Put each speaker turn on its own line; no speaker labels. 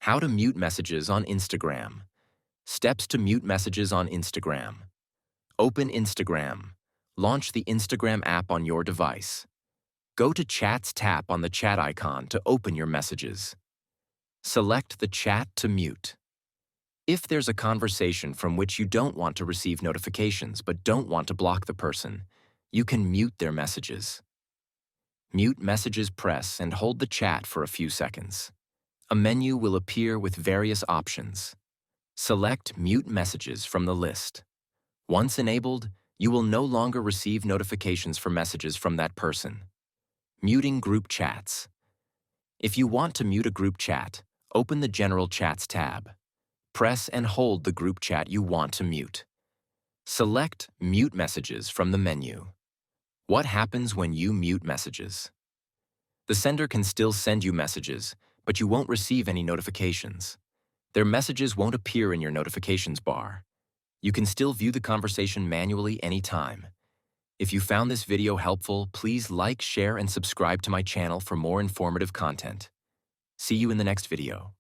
How to mute messages on Instagram. Steps to mute messages on Instagram. Open Instagram. Launch the Instagram app on your device. Go to Chats, tap on the chat icon to open your messages. Select the chat to mute. If there's a conversation from which you don't want to receive notifications but don't want to block the person, you can mute their messages. Mute messages, press and hold the chat for a few seconds. A menu will appear with various options. Select Mute Messages from the list. Once enabled, you will no longer receive notifications for messages from that person. Muting group chats. If you want to mute a group chat, open the General Chats tab. Press and hold the group chat you want to mute. Select Mute Messages from the menu. What happens when you mute messages? The sender can still send you messages, but you won't receive any notifications. Their messages won't appear in your notifications bar. You can still view the conversation manually anytime. If you found this video helpful, please like, share, and subscribe to my channel for more informative content. See you in the next video.